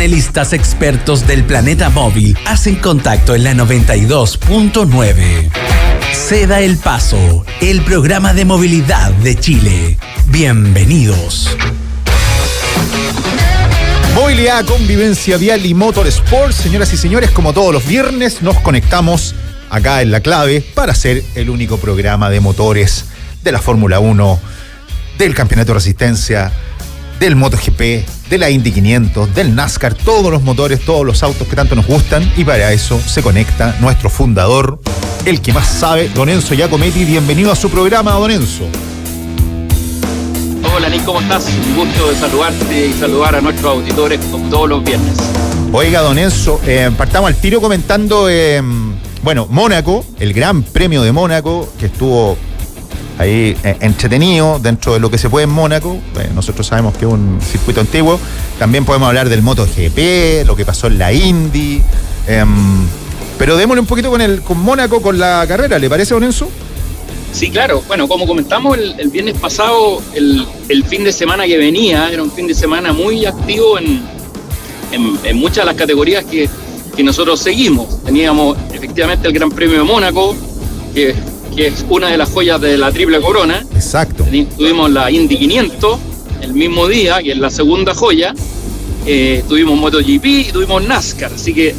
Panelistas expertos del planeta móvil hacen contacto en la 92.9. Ceda el Paso, el programa de movilidad de Chile. Bienvenidos. Movilidad, convivencia vial y motorsport. Señoras y señores, como todos los viernes, nos conectamos acá en La Clave para hacer el único programa de motores de la Fórmula 1, del Campeonato de Resistencia, del MotoGP, de la Indy 500, del NASCAR, todos los motores, todos los autos que tanto nos gustan, y para eso se conecta nuestro fundador, el que más sabe, don Enzo Giacometti. Bienvenido a su programa, don Enzo. Hola Nick, ¿cómo estás? Un gusto de saludarte y saludar a nuestros auditores como todos los viernes. Oiga, don Enzo, partamos al tiro comentando, Mónaco, el Gran Premio de Mónaco, que estuvo ahí entretenido dentro de lo que se puede en Mónaco. Nosotros sabemos que es un circuito antiguo. También podemos hablar del MotoGP, lo que pasó en la Indy. Pero démosle un poquito con Mónaco, con la carrera, ¿le parece, don Enzo? Sí, claro. Bueno, como comentamos el viernes pasado, el fin de semana que venía era un fin de semana muy activo en muchas de las categorías que nosotros seguimos. Teníamos efectivamente el Gran Premio de Mónaco, que es una de las joyas de la triple corona. Exacto. Tuvimos la Indy 500 el mismo día, que es la segunda joya. Tuvimos MotoGP y tuvimos NASCAR. Así que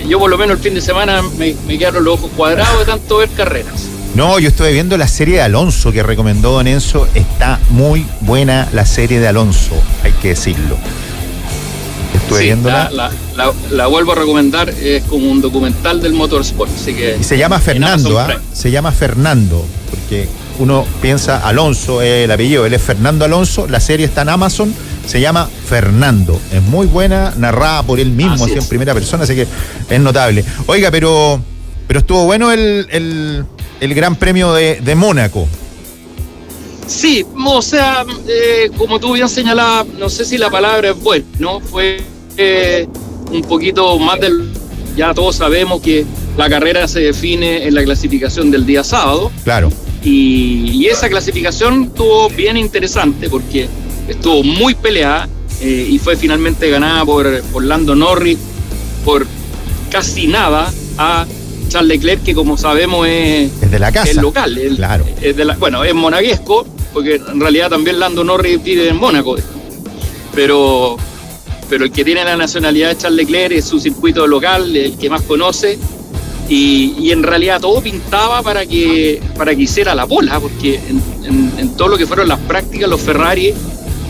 yo por lo menos el fin de semana me quedaron los ojos cuadrados de tanto ver carreras. No, yo estuve viendo la serie de Alonso que recomendó don Enzo. Está muy buena la serie de Alonso, hay que decirlo. Estuve viéndola. La vuelvo a recomendar, es como un documental del motorsport. Así que y se llama Fernando, se llama Fernando, porque uno piensa Alonso es el apellido, él es Fernando Alonso. La serie está en Amazon, se llama Fernando. Es muy buena, narrada por él mismo, así en primera persona, así que es notable. Oiga, pero estuvo bueno el Gran Premio de Mónaco. Sí, o sea, como tú bien señalabas, no sé si la palabra es buena, ¿no? Fue un poquito más del... Ya todos sabemos que la carrera se define en la clasificación del día sábado. Claro. Y esa clasificación estuvo bien interesante porque estuvo muy peleada y fue finalmente ganada por Lando Norris por casi nada a Charles Leclerc, que como sabemos es de la casa, el local, claro. Es monaguesco, porque en realidad también Lando Norris vive en Mónaco, pero el que tiene la nacionalidad de Charles Leclerc es su circuito local, el que más conoce, y en realidad todo pintaba para que hiciera la bola, porque en todo lo que fueron las prácticas los Ferrari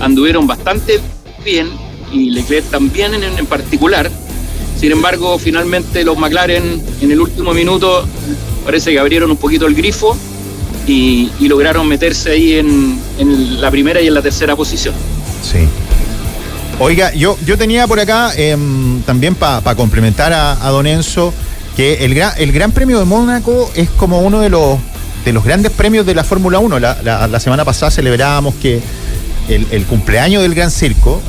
anduvieron bastante bien, y Leclerc también en particular. Sin embargo, finalmente los McLaren en el último minuto parece que abrieron un poquito el grifo y lograron meterse ahí en la primera y en la tercera posición. Sí. Oiga, yo tenía por acá también para complementar a don Enzo, que el Gran Premio de Mónaco es como uno de los grandes premios de la Fórmula 1. La semana pasada celebrábamos que el cumpleaños del Gran Circo,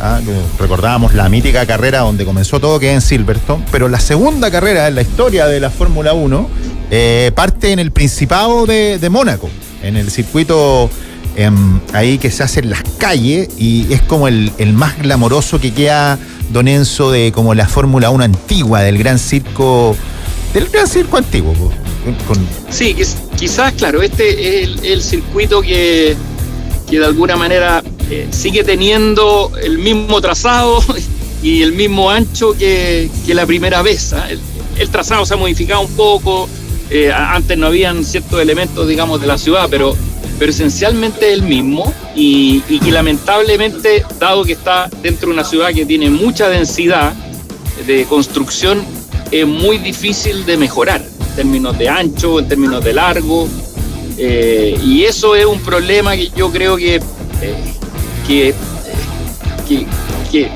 recordábamos la mítica carrera donde comenzó todo, que es en Silverstone, pero la segunda carrera en la historia de la Fórmula 1 parte en el Principado de Mónaco, en el circuito ahí que se hace en las calles, y es como el más glamoroso que queda, don Enzo, de como la Fórmula 1 antigua, del Gran Circo antiguo. Sí, quizás, claro, este es el circuito que de alguna manera sigue teniendo el mismo trazado y el mismo ancho que la primera vez. El trazado se ha modificado un poco, antes no habían ciertos elementos, digamos, de la ciudad, pero esencialmente el mismo, y lamentablemente, dado que está dentro de una ciudad que tiene mucha densidad de construcción, es muy difícil de mejorar en términos de ancho, en términos de largo. Y eso es un problema que yo creo que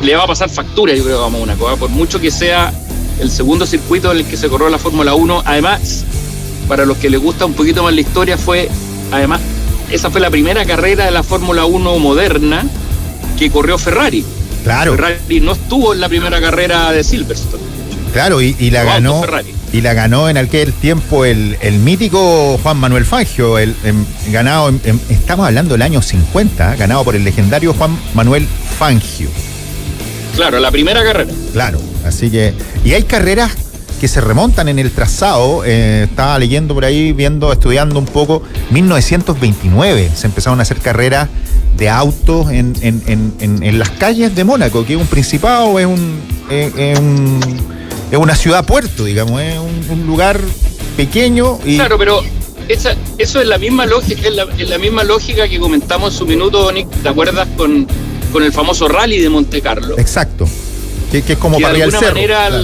le va a pasar factura, yo creo, a Mónaco, por mucho que sea el segundo circuito en el que se corrió la Fórmula 1. Además, para los que les gusta un poquito más la historia, esa fue la primera carrera de la Fórmula 1 moderna que corrió Ferrari. Claro. Ferrari no estuvo en la primera carrera de Silverstone. Claro, y la ganó Ferrari. Y la ganó en aquel tiempo el mítico Juan Manuel Fangio, ganado, estamos hablando del año 50, ganado por el legendario Juan Manuel Fangio. Claro, la primera carrera. Claro, así que... Y hay carreras que se remontan en el trazado. Estaba leyendo por ahí, estudiando un poco. 1929 se empezaron a hacer carreras de autos en las calles de Mónaco, que es un principado, es una ciudad puerto, digamos, es un lugar pequeño. Y... Claro, pero eso es la misma lógica, es la misma lógica que comentamos en su minuto, Nick, ¿te acuerdas con el famoso rally de Monte Carlo? Exacto. Que es como para de alguna cerro, manera claro.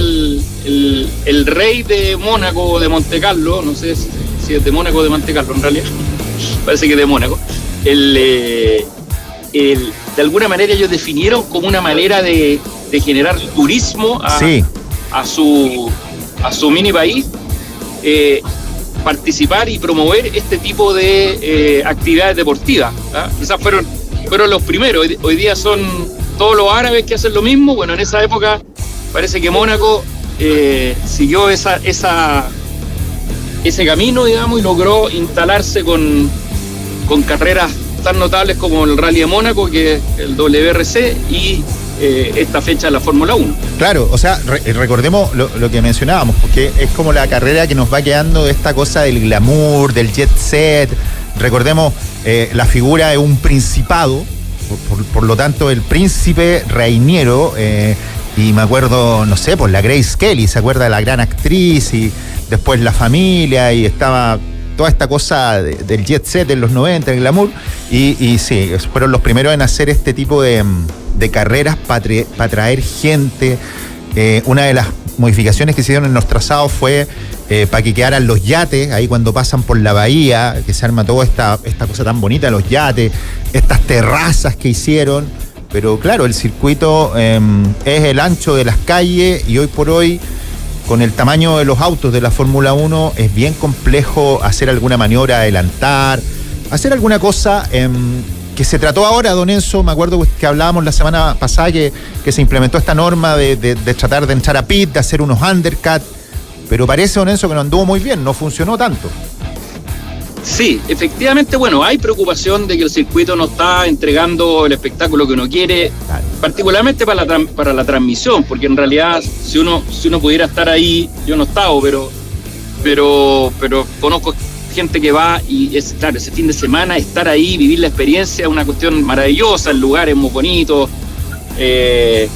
el rey de Mónaco o de Monte Carlo, no sé si es de Mónaco o de Monte Carlo en realidad, parece que es de Mónaco, de alguna manera ellos definieron como una manera de generar turismo a su mini país, participar y promover este tipo de actividades deportivas. Quizás fueron los primeros, hoy día son todos los árabes que hacen lo mismo. Bueno, en esa época parece que Mónaco siguió ese camino, digamos, y logró instalarse con carreras tan notables como el Rally de Mónaco, que es el WRC, y esta fecha de la Fórmula 1. Claro, o sea, recordemos lo que mencionábamos, porque es como la carrera que nos va quedando de esta cosa del glamour, del jet set. Recordemos, la figura de un principado, por lo tanto el príncipe Reiniero, y me acuerdo, no sé, pues la Grace Kelly, ¿se acuerda de la gran actriz? Y después la familia, y estaba toda esta cosa del jet set en los 90, el glamour, y sí, fueron los primeros en hacer este tipo de carreras para traer gente. Una de las modificaciones que se hicieron en los trazados fue para que quedaran los yates, ahí cuando pasan por la bahía, que se arma toda esta cosa tan bonita, los yates, estas terrazas que hicieron. Pero claro, el circuito es el ancho de las calles, y hoy por hoy, con el tamaño de los autos de la Fórmula 1, es bien complejo hacer alguna maniobra, adelantar, hacer alguna cosa que se trató ahora, don Enzo. Me acuerdo que hablábamos la semana pasada que se implementó esta norma de tratar de entrar a pit, de hacer unos undercut, pero parece, don Enzo, que no anduvo muy bien, no funcionó tanto. Sí, efectivamente, bueno, hay preocupación de que el circuito no está entregando el espectáculo que uno quiere, claro, particularmente para la transmisión, porque en realidad si uno pudiera estar ahí, yo no he estado, pero conozco gente que va, y es claro, ese fin de semana estar ahí, vivir la experiencia, es una cuestión maravillosa, el lugar es muy bonito,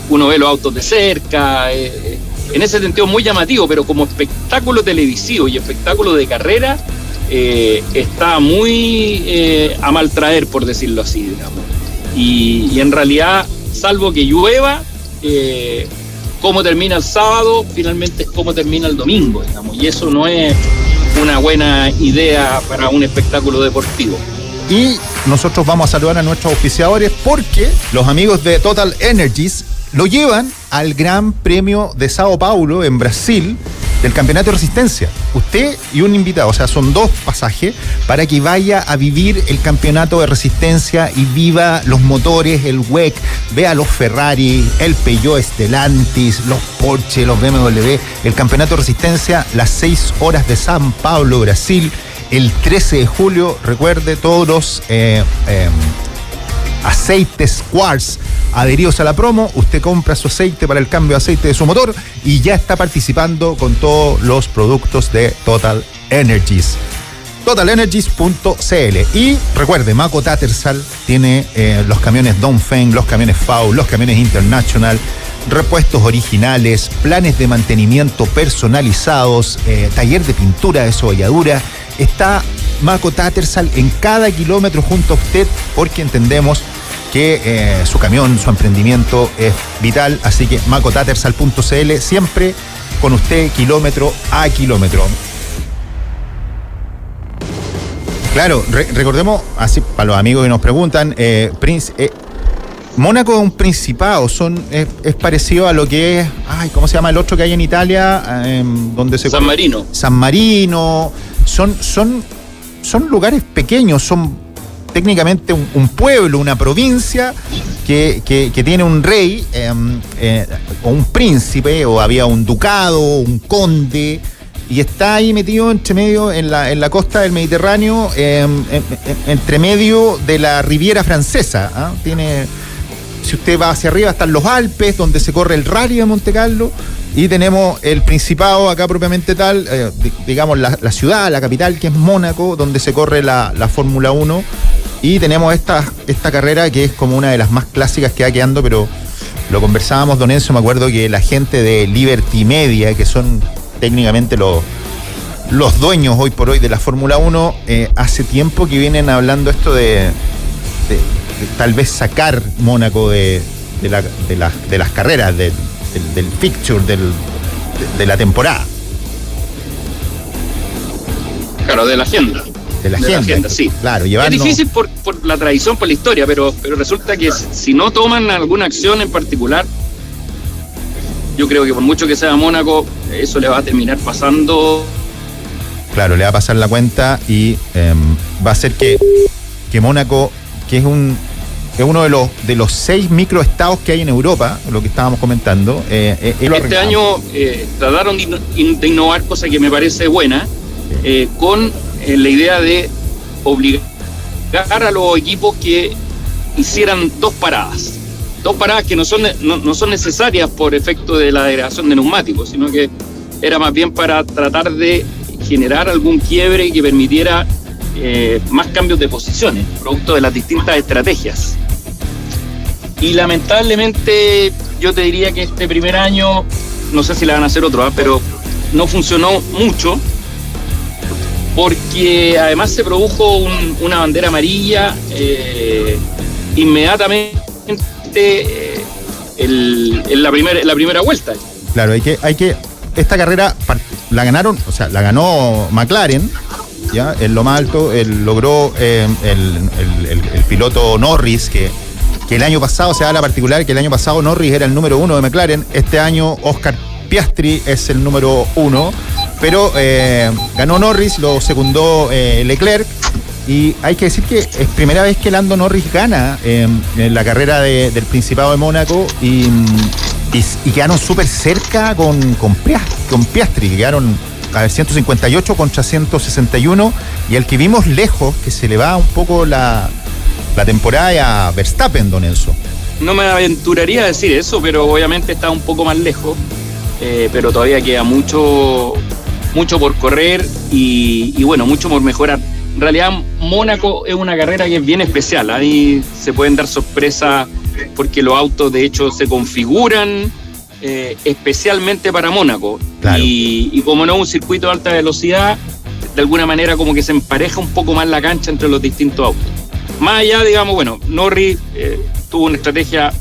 uno ve los autos de cerca, en ese sentido muy llamativo, pero como espectáculo televisivo y espectáculo de carrera, está muy a mal traer, por decirlo así, digamos. Y en realidad, salvo que llueva, cómo termina el sábado, finalmente es cómo termina el domingo, digamos, y eso no es una buena idea para un espectáculo deportivo. Y nosotros vamos a saludar a nuestros auspiciadores, porque los amigos de Total Energies lo llevan al Gran Premio de Sao Paulo en Brasil del Campeonato de Resistencia. Usted y un invitado, o sea, son 2 pasajes para que vaya a vivir el Campeonato de Resistencia y viva los motores, el WEC, vea los Ferrari, el Peugeot Stellantis, los Porsche, los BMW, el Campeonato de Resistencia, las 6 horas de San Pablo, Brasil, el 13 de julio. Recuerde, todos los aceites Quartz adheridos a la promo. Usted compra su aceite para el cambio de aceite de su motor y ya está participando con todos los productos de Total Energies. TotalEnergies.cl. Y recuerde, Mako Tattersall tiene los camiones Dongfeng, los camiones FAU, los camiones International, repuestos originales, planes de mantenimiento personalizados, taller de pintura, de desolladura. Está Mako Tattersall en cada kilómetro junto a usted, porque entendemos que su camión, su emprendimiento es vital. Así que makotattersall.cl, siempre con usted, kilómetro a kilómetro. Claro, recordemos, así para los amigos que nos preguntan, Mónaco es un principado, es parecido a lo que es, ¿cómo se llama el otro que hay en Italia? Donde se San Marino. San Marino. Son lugares pequeños, son técnicamente un pueblo, una provincia que tiene un rey o un príncipe, o había un ducado, un conde, y está ahí metido entre medio en la costa del Mediterráneo, entre medio de la Riviera Francesa. si usted va hacia arriba están los Alpes, donde se corre el Rally de Monte Carlo, y tenemos el Principado acá propiamente tal, digamos la ciudad, la capital, que es Mónaco, donde se corre la Fórmula 1, y tenemos esta carrera que es como una de las más clásicas que va quedando, pero lo conversábamos, don Enzo, me acuerdo que la gente de Liberty Media, que son técnicamente los dueños hoy por hoy de la Fórmula 1, hace tiempo que vienen hablando esto de tal vez sacar Mónaco de las carreras, del fixture, de la temporada. Claro, de la agenda. De la agenda, sí. Claro, es difícil por la tradición, por la historia, pero resulta que si no toman alguna acción en particular, yo creo que por mucho que sea Mónaco, eso le va a terminar pasando. Claro, le va a pasar la cuenta y va a ser que Mónaco, que es uno de los 6 microestados que hay en Europa, lo que estábamos comentando. Este año trataron de innovar, cosa que me parece buena, con la idea de obligar a los equipos que hicieran dos paradas que no son necesarias por efecto de la degradación de neumáticos, sino que era más bien para tratar de generar algún quiebre que permitiera más cambios de posiciones, producto de las distintas estrategias. Y lamentablemente yo te diría que este primer año, no sé si la van a hacer otro, pero no funcionó mucho, porque además se produjo una bandera amarilla inmediatamente en la primera vuelta. Claro, esta carrera la ganó McLaren, ya en lo más alto, logró el piloto Norris, que el año pasado se da la particular que el año pasado Norris era el número 1 de McLaren. Este año Oscar Piastri es el número 1, pero ganó Norris, lo secundó Leclerc, y hay que decir que es primera vez que Lando Norris gana en la carrera del Principado de Mónaco, y quedaron súper cerca con Piastri, que quedaron a 158 contra 161, y el que vimos lejos, que se le va un poco la temporada a Verstappen, don Enzo. No me aventuraría a decir eso, pero obviamente está un poco más lejos, pero todavía queda mucho por correr y bueno, mucho por mejorar. En realidad Mónaco es una carrera que es bien especial, ahí se pueden dar sorpresas porque los autos de hecho se configuran especialmente para Mónaco. Claro. Y como no es un circuito de alta velocidad, de alguna manera como que se empareja un poco más la cancha entre los distintos autos. Más allá, digamos, bueno, Norris tuvo una estrategia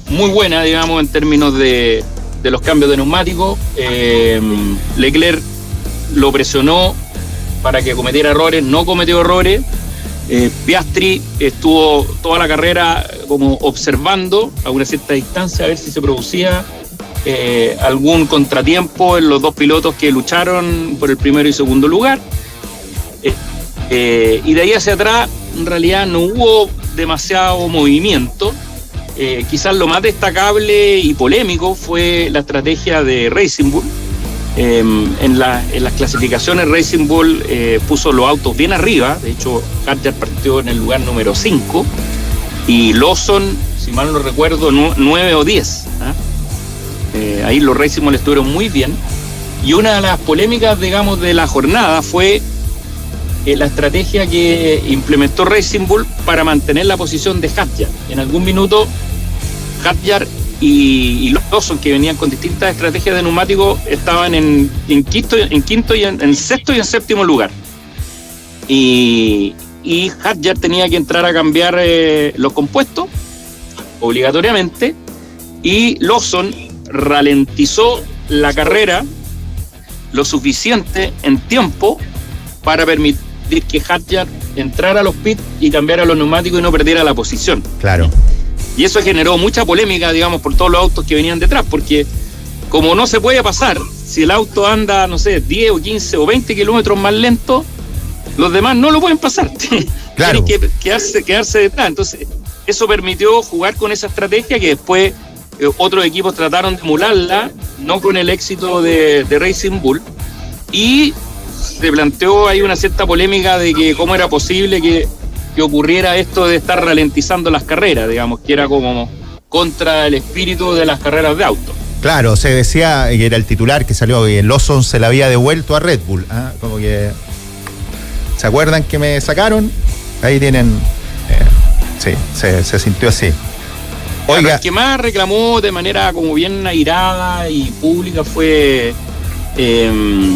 muy buena, digamos, en términos de los cambios de neumáticos. Leclerc lo presionó para que cometiera errores, no cometió errores. Piastri estuvo toda la carrera como observando a una cierta distancia a ver si se producía algún contratiempo en los dos pilotos que lucharon por el primero y segundo lugar. Y de ahí hacia atrás en realidad no hubo demasiado movimiento. Quizás lo más destacable y polémico fue la estrategia de Racing Bull. En las clasificaciones Racing Bull puso los autos bien arriba. De hecho, Hadjar partió en el lugar número 5 y Lawson, si mal no recuerdo, 9 o 10. Ahí los Racing Bull estuvieron muy bien. Y una de las polémicas, digamos, de la jornada fue la estrategia que implementó Racing Bull para mantener la posición de Hadjar. En algún minuto Hadjar y Lawson, que venían con distintas estrategias de neumáticos, estaban en quinto y en sexto y en séptimo lugar. Y Hadjar tenía que entrar a cambiar los compuestos obligatoriamente, y Lawson ralentizó la carrera lo suficiente en tiempo para permitir que Hadjar entrara a los pits y cambiara los neumáticos y no perdiera la posición. Claro. Y eso generó mucha polémica, digamos, por todos los autos que venían detrás, porque como no se puede pasar, si el auto anda, no sé, 10 o 15 o 20 kilómetros más lento, los demás no lo pueden pasar. Claro. Tienen que quedarse detrás. Entonces, eso permitió jugar con esa estrategia que después otros equipos trataron de emularla, no con el éxito de Racing Bull, y se planteó ahí una cierta polémica de que cómo era posible que que ocurriera esto de estar ralentizando las carreras, digamos, que era como contra el espíritu de las carreras de auto. Claro, se decía, y era el titular que salió, que Lawson se la había devuelto a Red Bull. Como que, ¿se acuerdan que me sacaron? Ahí tienen, sí, se sintió así. Oiga, el que más reclamó de manera como bien airada y pública fue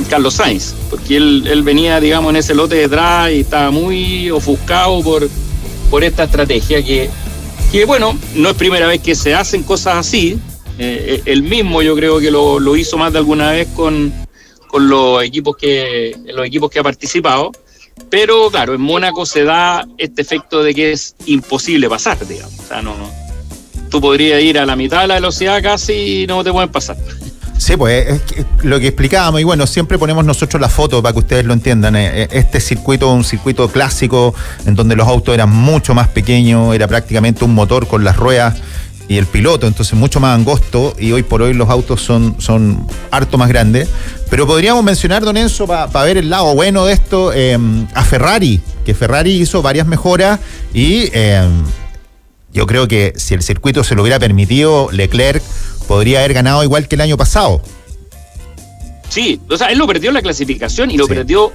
Carlos Sainz, porque él venía, digamos, en ese lote detrás y estaba muy ofuscado por esta estrategia que bueno, no es primera vez que se hacen cosas así. Él mismo yo creo que lo hizo más de alguna vez con los equipos que ha participado, pero claro, en Mónaco se da este efecto de que es imposible pasar, digamos. O sea, no, tú podrías ir a la mitad de la velocidad casi y no te pueden pasar. Sí, pues es lo que explicábamos, y bueno, siempre ponemos nosotros la foto para que ustedes lo entiendan. Este circuito, un circuito clásico en donde los autos eran mucho más pequeños, era prácticamente un motor con las ruedas y el piloto, entonces mucho más angosto, y hoy por hoy los autos son harto más grandes. Pero podríamos mencionar, don Enzo, para ver el lado bueno de esto, a Ferrari, que Ferrari hizo varias mejoras y yo creo que si el circuito se lo hubiera permitido, Leclerc podría haber ganado igual que el año pasado. Sí, o sea, él lo perdió en la clasificación y lo perdió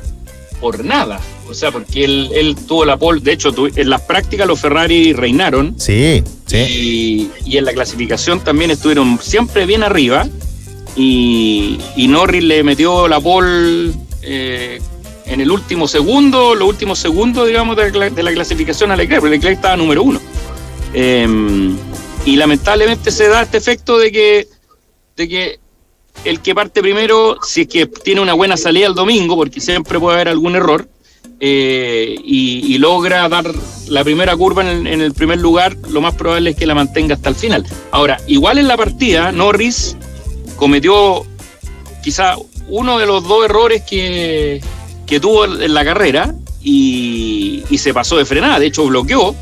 por nada. O sea, porque él tuvo la pole. De hecho, en las prácticas los Ferrari reinaron. Sí. Y en la clasificación también estuvieron siempre bien arriba. Y Norris le metió la pole en el último segundo, los últimos segundos, digamos, de la clasificación a Leclerc, porque Leclerc estaba número 1. Y lamentablemente se da este efecto de que el que parte primero, si es que tiene una buena salida el domingo, porque siempre puede haber algún error, y logra dar la primera curva en el primer lugar, lo más probable es que la mantenga hasta el final. Ahora, igual en la partida, Norris cometió quizá uno de los dos errores que tuvo en la carrera y se pasó de frenada, de hecho bloqueó,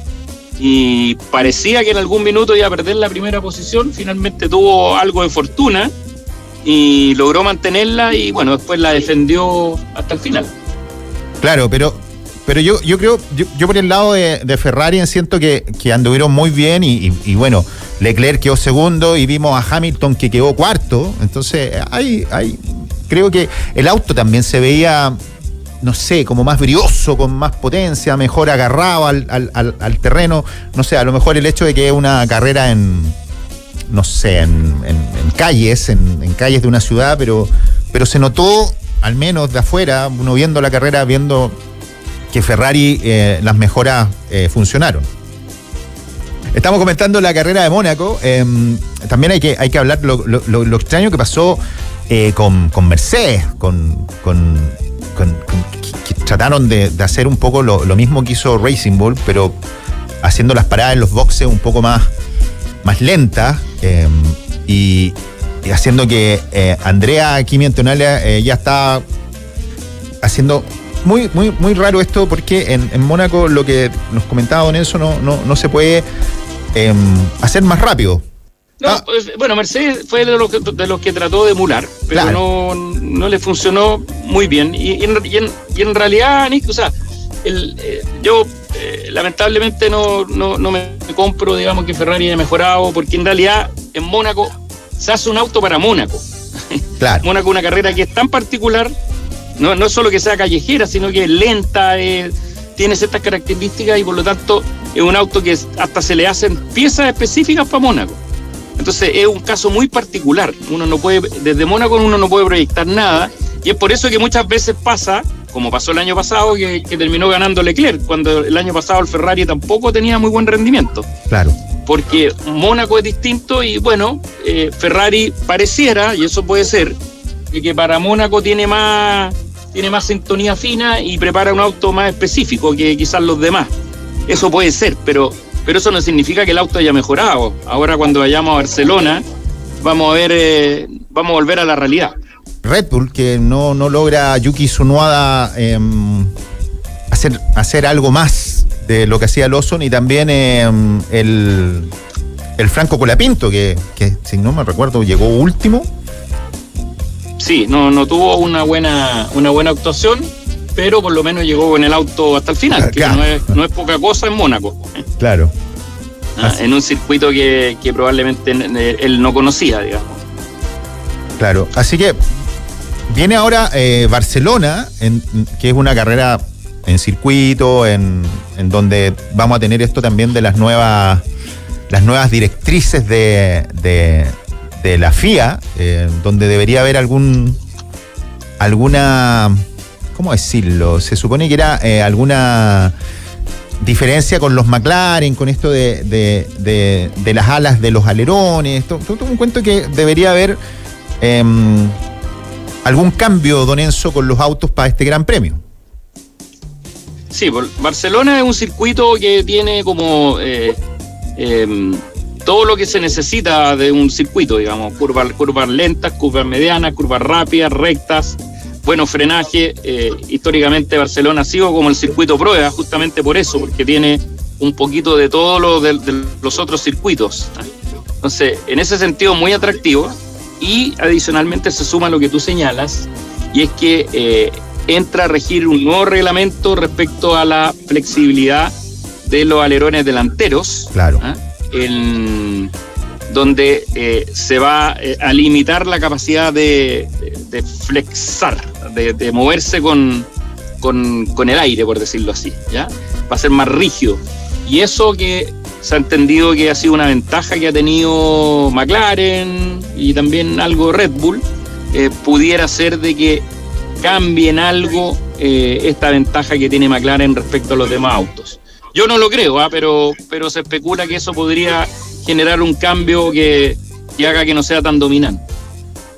y parecía que en algún minuto iba a perder la primera posición. Finalmente tuvo algo de fortuna y logró mantenerla, y bueno, después la defendió hasta el final. Claro, pero yo creo, yo por el lado de Ferrari siento que anduvieron muy bien y bueno, Leclerc quedó segundo y vimos a Hamilton que quedó cuarto. Entonces creo que el auto también se veía, no sé, como más brioso, con más potencia, mejor agarrado al terreno. No sé, a lo mejor el hecho de que es una carrera en calles, en calles de una ciudad, pero se notó, al menos de afuera, uno viendo la carrera, viendo que Ferrari, las mejoras funcionaron. Estamos comentando la carrera de Mónaco. También hay que hablar lo extraño que pasó con Mercedes, que trataron de hacer un poco lo mismo que hizo Racing Bull, pero haciendo las paradas en los boxes un poco más lentas, y haciendo que Andrea Kimi Antonelli ya está haciendo muy, muy, muy raro esto, porque en Mónaco, lo que nos comentaba don Enzo, no se puede hacer más rápido. No, bueno, Mercedes fue de los que trató de emular, pero claro, no le funcionó muy bien. Y en realidad, Nick, o sea, yo lamentablemente no me compro, digamos, que Ferrari haya mejorado, porque en realidad en Mónaco se hace un auto para Mónaco. Claro. Mónaco es una carrera que es tan particular, no es solo que sea callejera, sino que es lenta, tiene ciertas características, y por lo tanto es un auto que hasta se le hacen piezas específicas para Mónaco. Entonces es un caso muy particular. Desde Mónaco uno no puede proyectar nada, y es por eso que muchas veces pasa, como pasó el año pasado, que terminó ganando Leclerc, cuando el año pasado el Ferrari tampoco tenía muy buen rendimiento. Claro. Porque Mónaco es distinto, y bueno, Ferrari pareciera, y eso puede ser, que para Mónaco tiene más sintonía fina y prepara un auto más específico que quizás los demás. Eso puede ser, pero eso no significa que el auto haya mejorado. Ahora, cuando vayamos a Barcelona, vamos a volver a la realidad. Red Bull, que no logra Yuki Tsunoda hacer algo más de lo que hacía Lawson, y también el Franco Colapinto, que si no me recuerdo llegó último. Sí, no tuvo una buena actuación. pero por lo menos llegó con el auto hasta el final, que no es poca cosa en Mónaco. Claro. En un circuito que probablemente él no conocía, digamos. Claro, así que viene ahora Barcelona, que es una carrera en circuito, en donde vamos a tener esto también de las nuevas directrices de la FIA, donde debería haber alguna, ¿cómo decirlo? Se supone que era alguna diferencia con los McLaren, con esto de las alas de los alerones. Todo un cuento que debería haber algún cambio, don Enzo, con los autos para este Gran Premio. Sí, Barcelona es un circuito que tiene como todo lo que se necesita de un circuito, digamos, curvas lentas, curvas medianas, curvas rápidas, rectas, bueno frenaje. Históricamente Barcelona ha sido como el circuito prueba, justamente por eso, porque tiene un poquito de todo lo de los otros circuitos. Entonces, en ese sentido, muy atractivo. Y adicionalmente se suma lo que tú señalas, y es que entra a regir un nuevo reglamento respecto a la flexibilidad de los alerones delanteros. Claro. Donde se va a limitar la capacidad de flexar, de moverse con el aire, por decirlo así, ¿ya? Va a ser más rígido. Y eso que se ha entendido que ha sido una ventaja que ha tenido McLaren y también algo Red Bull, pudiera ser de que cambien algo esta ventaja que tiene McLaren respecto a los demás autos. Yo no lo creo, pero se especula que eso podría generar un cambio que haga que no sea tan dominante.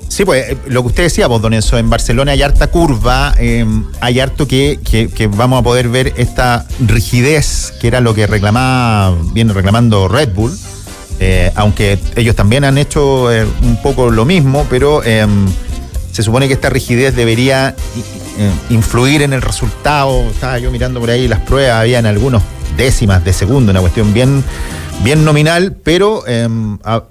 Sí, pues lo que usted decía, don Enzo, en Barcelona hay harta curva, hay harto que vamos a poder ver esta rigidez, que era lo que viene reclamando Red Bull, aunque ellos también han hecho un poco lo mismo, pero se supone que esta rigidez debería influir en el resultado. Estaba yo mirando por ahí las pruebas, habían algunos décimas de segundo, una cuestión bien nominal, pero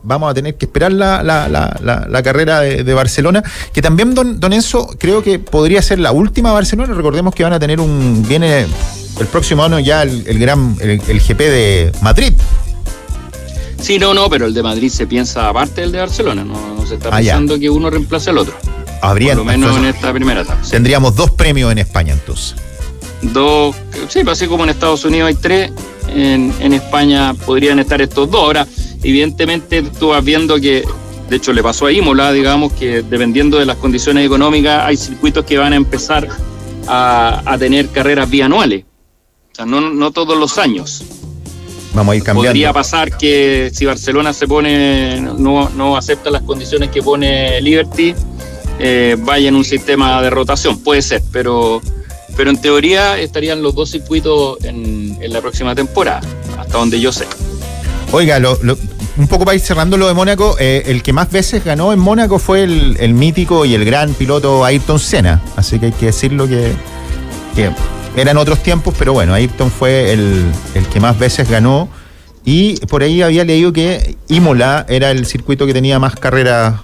vamos a tener que esperar la carrera de Barcelona, que también, don Enzo, creo que podría ser la última Barcelona. Recordemos que van a tener viene el próximo año ya el GP de Madrid. Sí, no, pero el de Madrid se piensa aparte del de Barcelona, no se está pensando que uno reemplace al otro. Por lo menos en esta primera etapa. Sí. Tendríamos 2 premios en España, entonces. 2, sí, así como en Estados Unidos hay 3, en España podrían estar estos 2. Ahora, evidentemente tú vas viendo que, de hecho le pasó a Imola, digamos, que dependiendo de las condiciones económicas hay circuitos que van a empezar a tener carreras bianuales, o sea, no todos los años. Vamos a ir cambiando. Podría pasar que si Barcelona no acepta las condiciones que pone Liberty, vaya en un sistema de rotación, puede ser, pero en teoría estarían los 2 circuitos en la próxima temporada, hasta donde yo sé. Oiga, un poco para ir cerrando lo de Mónaco, el que más veces ganó en Mónaco fue el mítico y el gran piloto Ayrton Senna, así que hay que decirlo que eran otros tiempos, pero bueno, Ayrton fue el que más veces ganó, y por ahí había leído que Imola era el circuito que tenía más carreras,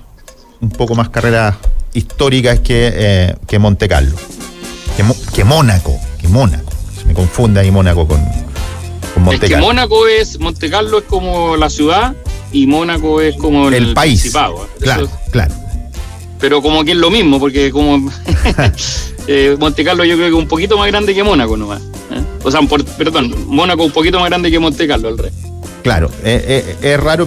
un poco más carreras históricas que Monte Carlo. Que Mónaco. Se me confunde ahí Mónaco con Monte Carlo. Es que Monte Carlo es como la ciudad y Mónaco es como el país. Principado. Claro. Pero como que es lo mismo, porque como Monte Carlo yo creo que es un poquito más grande que Mónaco nomás. O sea, Mónaco un poquito más grande que Monte Carlo, el resto. Claro, es raro,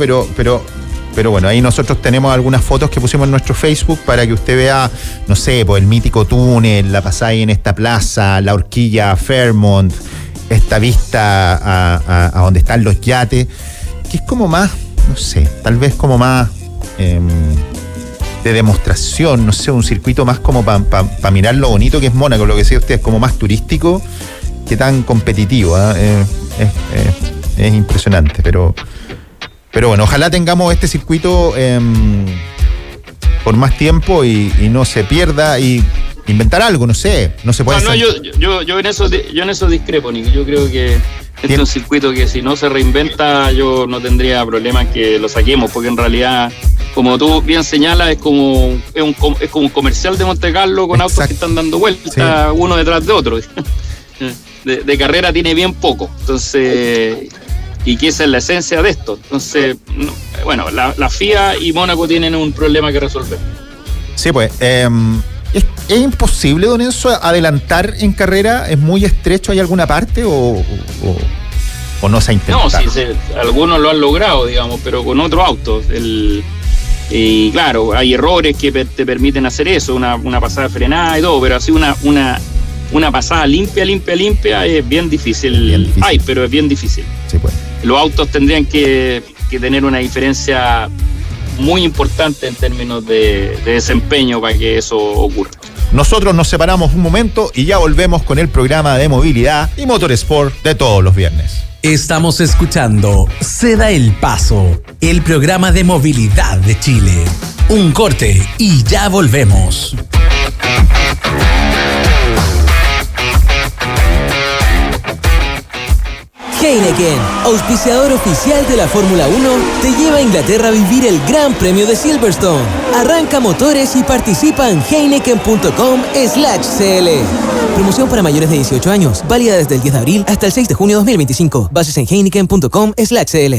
pero bueno, ahí nosotros tenemos algunas fotos que pusimos en nuestro Facebook para que usted vea, no sé, pues el mítico túnel, la pasada ahí en esta plaza, la horquilla Fairmont, esta vista a donde están los yates, que es como más, no sé, tal vez como más de demostración, no sé, un circuito más como para mirar lo bonito que es Mónaco, lo que decía usted, es como más turístico que tan competitivo, es impresionante, pero bueno, ojalá tengamos este circuito por más tiempo y no se pierda, y inventar algo, no sé, no se puede hacer. Yo en eso discrepo, Nick. Yo creo que este es un circuito que si no se reinventa yo no tendría problema en que lo saquemos, porque en realidad como tú bien señalas, es como un comercial de Monte Carlo con autos que están dando vueltas uno detrás de otro. De carrera tiene bien poco, entonces, y que esa es la esencia de esto. Entonces, bueno, la FIA y Mónaco tienen un problema que resolver. Sí, pues, ¿es imposible, don Enzo, adelantar en carrera? ¿Es muy estrecho? ¿Hay alguna parte o no se ha intentado? No, sí, algunos lo han logrado, digamos, pero con otros autos. Y claro, hay errores que te permiten hacer eso, una pasada frenada y todo, pero así una pasada limpia es bien difícil. Pero es bien difícil. Sí, pues. Los autos tendrían que tener una diferencia muy importante en términos de desempeño para que eso ocurra. Nosotros nos separamos un momento y ya volvemos con el programa de movilidad y motorsport de todos los viernes. Estamos escuchando Se da el Paso, el programa de movilidad de Chile. Un corte y ya volvemos. Heineken, auspiciador oficial de la Fórmula 1, te lleva a Inglaterra a vivir el Gran Premio de Silverstone. Arranca motores y participa en heineken.com/cl. Promoción para mayores de 18 años, válida desde el 10 de abril hasta el 6 de junio de 2025. Bases en heineken.com/cl.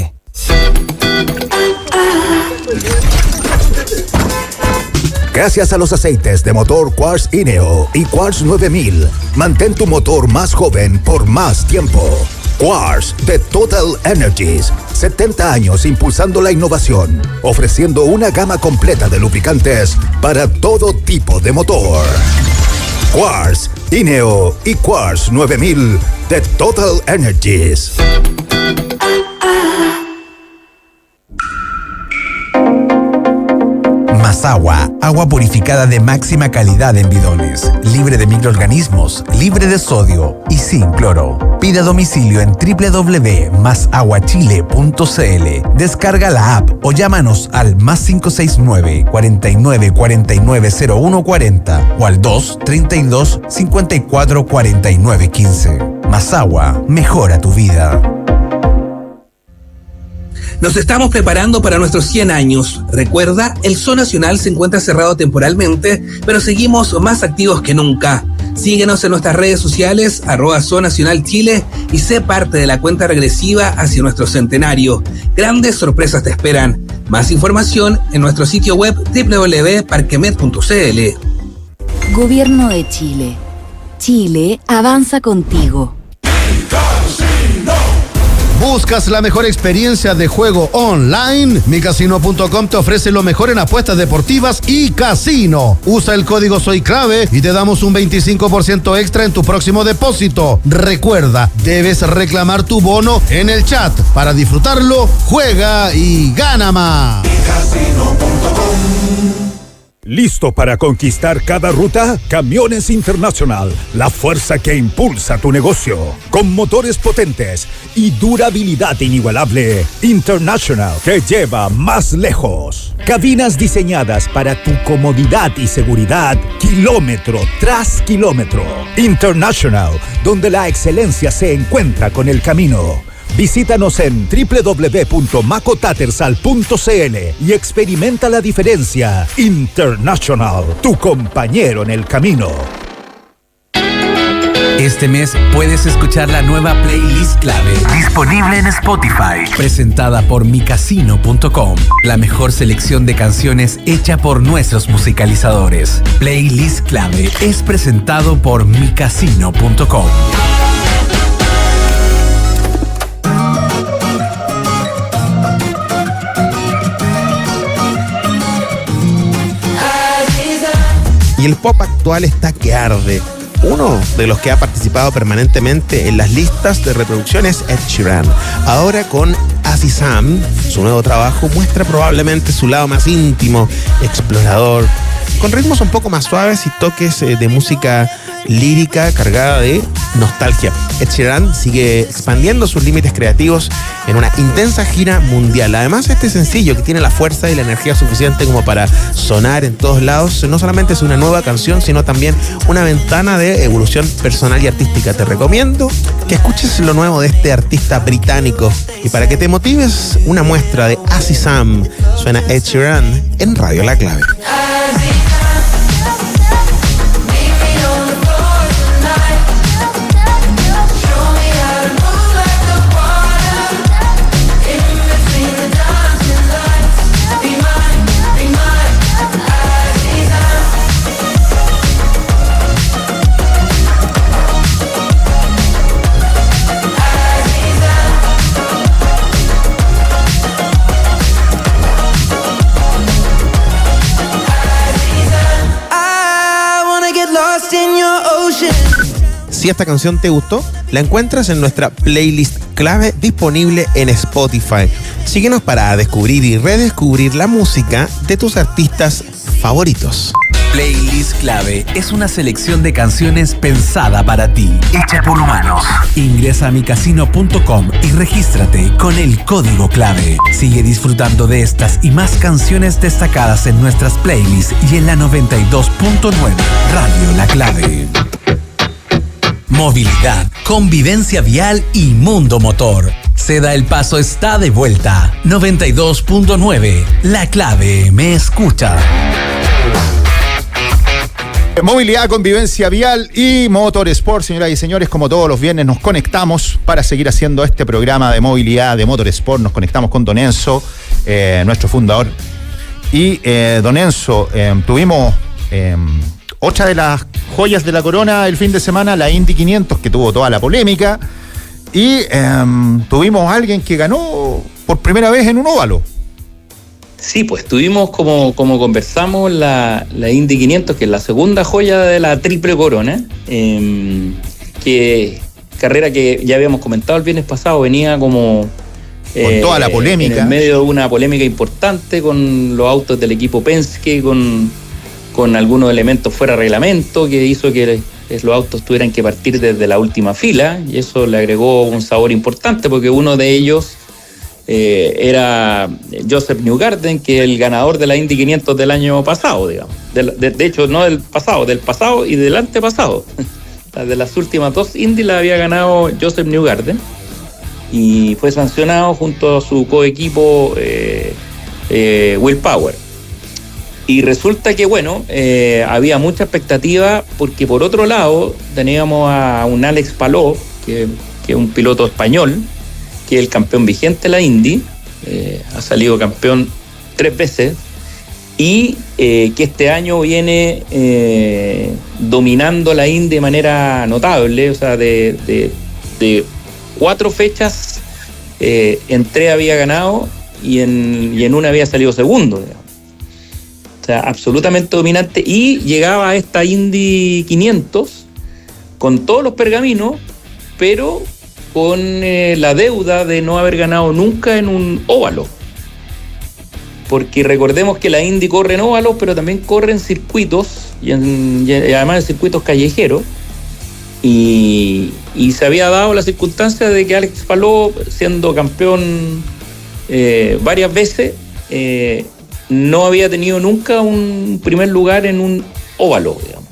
Gracias a los aceites de motor Quartz INEO y Quartz 9000, mantén tu motor más joven por más tiempo. Quartz de Total Energies, 70 años impulsando la innovación, ofreciendo una gama completa de lubricantes para todo tipo de motor. Quartz INEO y Quartz 9000 de Total Energies. Mazahua, agua purificada de máxima calidad en bidones, libre de microorganismos, libre de sodio y sin cloro. Pide a domicilio en www.masaguachile.cl. Descarga la app o llámanos al +569 49 49 0140 o al 232 54 49 15. Mazahua, mejora tu vida. Nos estamos preparando para nuestros 100 años. Recuerda, el Zoo Nacional se encuentra cerrado temporalmente, pero seguimos más activos que nunca. Síguenos en nuestras redes sociales, @Zoo Nacional Chile, y sé parte de la cuenta regresiva hacia nuestro centenario. Grandes sorpresas te esperan. Más información en nuestro sitio web www.parquemed.cl. Gobierno de Chile. Chile avanza contigo. ¿Buscas la mejor experiencia de juego online? Micasino.com te ofrece lo mejor en apuestas deportivas y casino. Usa el código Soy Clave y te damos un 25% extra en tu próximo depósito. Recuerda, debes reclamar tu bono en el chat. Para disfrutarlo, juega y gana más. Micasino.com. ¿Listo para conquistar cada ruta? Camiones International, la fuerza que impulsa tu negocio. Con motores potentes y durabilidad inigualable, International te lleva más lejos. Cabinas diseñadas para tu comodidad y seguridad, kilómetro tras kilómetro. International, donde la excelencia se encuentra con el camino. Visítanos en www.macotatersal.cl y experimenta la diferencia. International, tu compañero en el camino. Este mes puedes escuchar la nueva playlist clave, disponible en Spotify, presentada por micasino.com. La mejor selección de canciones hecha por nuestros musicalizadores. Playlist clave es presentado por micasino.com. Y el pop actual está que arde. Uno de los que ha participado permanentemente en las listas de reproducción es Ed Sheeran. Ahora con As Is Am, su nuevo trabajo muestra probablemente su lado más íntimo, explorador, con ritmos un poco más suaves y toques de música lírica cargada de nostalgia. Ed Sheeran sigue expandiendo sus límites creativos en una intensa gira mundial. Además, este sencillo, que tiene la fuerza y la energía suficiente como para sonar en todos lados, no solamente es una nueva canción, sino también una ventana de evolución personal y artística. Te recomiendo que escuches lo nuevo de este artista británico, y para que te motives, una muestra de Así Sam. Suena Ed Sheeran en Radio La Clave. Si esta canción te gustó, la encuentras en nuestra playlist clave disponible en Spotify. Síguenos para descubrir y redescubrir la música de tus artistas favoritos. Playlist Clave es una selección de canciones pensada para ti, hecha por humanos. Ingresa a micasino.com y regístrate con el código clave. Sigue disfrutando de estas y más canciones destacadas en nuestras playlists y en la 92.9 Radio La Clave. Movilidad, convivencia vial y mundo motor. Ceda el Paso está de vuelta. 92.9 La Clave me escucha. Movilidad, convivencia vial y Motorsport, señoras y señores, como todos los viernes nos conectamos para seguir haciendo este programa de movilidad de Motorsport. Nos conectamos con Don Enzo, nuestro fundador. Y Don Enzo, tuvimos otra de las joyas de la corona el fin de semana, la Indy 500, que tuvo toda la polémica. Y tuvimos a alguien que ganó por primera vez en un óvalo. Sí, pues tuvimos, como conversamos, la Indy 500, que es la segunda joya de la triple corona, que carrera que ya habíamos comentado el viernes pasado, venía como con toda la polémica, en medio de una polémica importante con los autos del equipo Penske, con algunos elementos fuera de reglamento, que hizo que los autos tuvieran que partir desde la última fila, y eso le agregó un sabor importante, porque uno de ellos era Joseph Newgarden, que es el ganador de la Indy 500 del año pasado, digamos. De hecho, no del pasado y del antepasado. De las últimas dos Indy la había ganado Joseph Newgarden, y fue sancionado junto a su coequipo Will Power. Y resulta que, bueno, había mucha expectativa, porque por otro lado teníamos a un Alex Palou, que es un piloto español, que es el campeón vigente de la Indy, ha salido campeón 3 veces, y que este año viene dominando la Indy de manera notable. O sea, de 4 fechas, en 3 había ganado y en una había salido segundo, digamos. O sea, absolutamente dominante, y llegaba a esta Indy 500 con todos los pergaminos, pero con la deuda de no haber ganado nunca en un óvalo. Porque recordemos que la Indy corre en óvalos, pero también corre en circuitos, y además en circuitos callejeros. Y se había dado la circunstancia de que Alex Palou, siendo campeón varias veces, no había tenido nunca un primer lugar en un óvalo, digamos.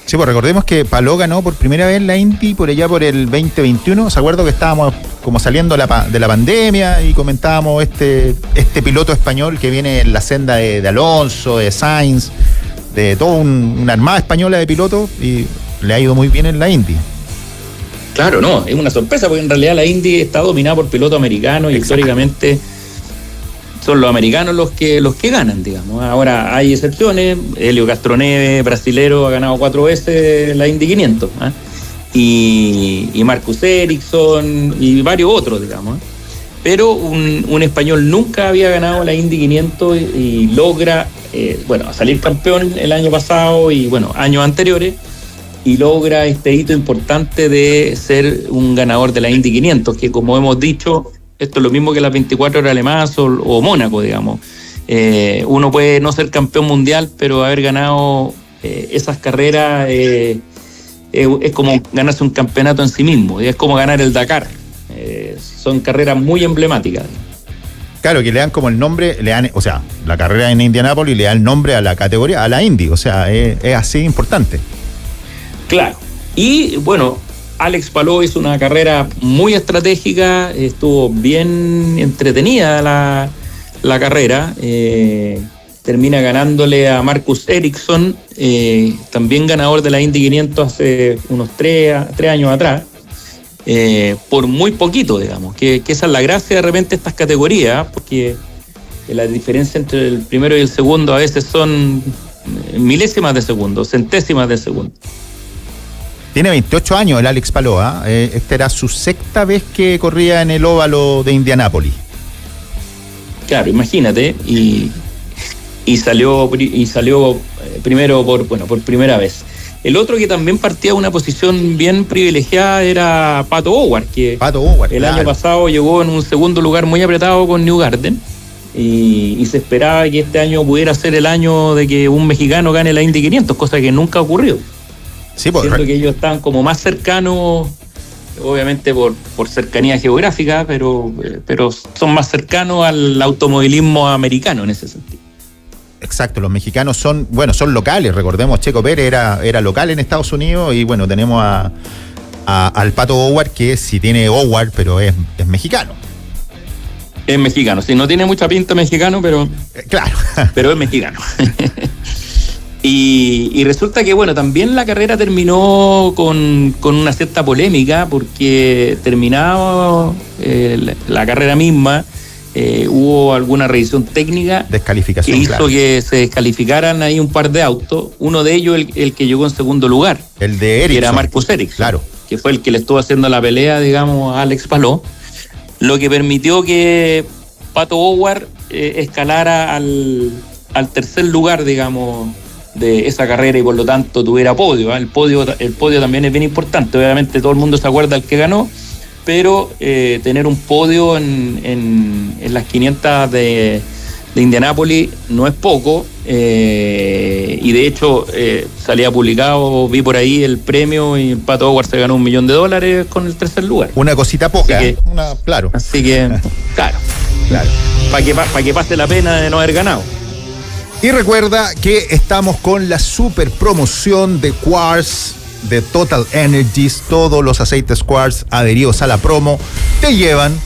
Sí, pues recordemos que Palou ganó por primera vez la Indy por allá por el 2021. ¿Se acuerda que estábamos como saliendo de la pandemia y comentábamos este piloto español que viene en la senda de Alonso, de Sainz, de toda una armada española de pilotos, y le ha ido muy bien en la Indy? Claro, no, es una sorpresa, porque en realidad la Indy está dominada por pilotos americanos. Exacto. Y históricamente son los americanos los que ganan, digamos. Ahora hay excepciones. Helio Castroneve, brasilero, ha ganado 4 veces la Indy 500, ¿eh? Y Marcus Ericsson y varios otros, digamos, ¿eh? Pero un español nunca había ganado la Indy 500 y logra salir campeón el año pasado y años anteriores, y logra este hito importante de ser un ganador de la Indy 500, que, como hemos dicho, esto es lo mismo que las 24 horas Le Mans o Mónaco, digamos. uno puede no ser campeón mundial, pero haber ganado esas carreras es como ganarse un campeonato en sí mismo, es como ganar el Dakar. Son carreras muy emblemáticas. Claro, que le dan como el nombre, o sea, la carrera en Indianápolis le da el nombre a la categoría, a la Indy, o sea, es así importante. Claro. Y bueno, Alex Palou hizo una carrera muy estratégica, estuvo bien entretenida la carrera, termina ganándole a Marcus Ericsson, también ganador de la Indy 500 hace unos 3 años atrás, por muy poquito, digamos, que esa es la gracia de repente de estas categorías, porque la diferencia entre el primero y el segundo a veces son milésimas de segundo, centésimas de segundo. Tiene 28 años el Alex Palou, ¿eh? Esta era su 6ª vez que corría en el óvalo de Indianápolis. Claro, imagínate, y salió primero por primera vez. El otro que también partía de una posición bien privilegiada era Pato Howard, que el año pasado llegó en un segundo lugar muy apretado con Newgarden, y se esperaba que este año pudiera ser el año de que un mexicano gane la Indy 500, cosa que nunca ocurrió. Sí, siendo que ellos estaban como más cercanos, obviamente por cercanía geográfica, pero son más cercanos al automovilismo americano en ese sentido. Exacto, los mexicanos son locales, recordemos, Checo Pérez era local en Estados Unidos, y bueno, tenemos al Pato Howard, que sí tiene Howard, pero es mexicano. Es mexicano, sí, no tiene mucha pinta mexicano, pero claro, pero es mexicano. Y resulta que, bueno, también la carrera terminó con una cierta polémica, porque terminado la carrera misma, hubo alguna revisión técnica descalificación, que hizo que se descalificaran ahí un par de autos. Uno de ellos, el que llegó en segundo lugar, el de Ericsson, que era Marcus Ericsson, claro, que fue el que le estuvo haciendo la pelea, digamos, a Alex Palou, lo que permitió que Pato Howard escalara al tercer lugar, digamos, de esa carrera, y por lo tanto tuviera podio. El podio también es bien importante. Obviamente todo el mundo se acuerda del que ganó, pero tener un podio en las 500 de Indianápolis no es poco, y de hecho salía publicado, vi por ahí el premio, y Pato Howard se ganó $1 millón con el tercer lugar. Una cosita poca, claro. Así que, claro. Para que pase la pena de no haber ganado. Y recuerda que estamos con la super promoción de Quartz de Total Energies. Todos los aceites Quartz adheridos a la promo te llevan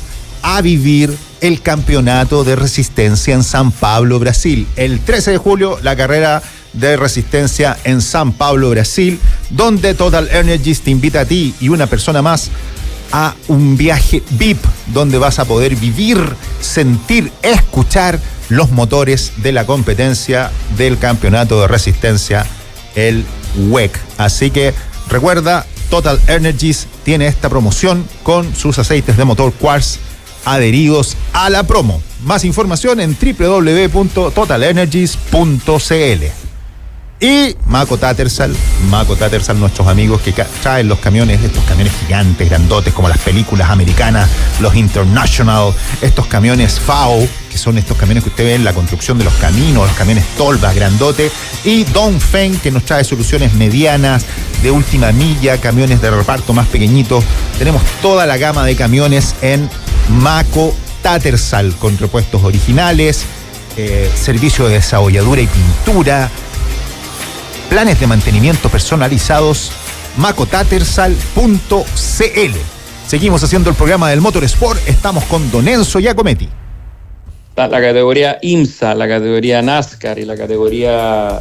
a vivir el campeonato de resistencia en San Pablo, Brasil. El 13 de julio, la carrera de resistencia en San Pablo, Brasil, donde Total Energies te invita a ti y una persona más a un viaje VIP, donde vas a poder vivir, sentir, escuchar los motores de la competencia del campeonato de resistencia, el WEC. Así que recuerda, Total Energies tiene esta promoción con sus aceites de motor Quartz adheridos a la promo. Más información en www.totalenergies.cl. Y Mako Tattersall, nuestros amigos que traen los camiones, estos camiones gigantes, grandotes, como las películas americanas, los International, estos camiones FAO, que son estos camiones que usted ve en la construcción de los caminos, los camiones Tolva, grandote, y Dongfeng, que nos trae soluciones medianas, de última milla, camiones de reparto más pequeñitos. Tenemos toda la gama de camiones en Mako Tattersall, con repuestos originales, servicio de desabolladura y pintura, planes de mantenimiento personalizados, macotattersall.cl. Seguimos haciendo el programa del Motorsport. Estamos con Don Enzo Giacometti. La categoría IMSA, la categoría NASCAR y la categoría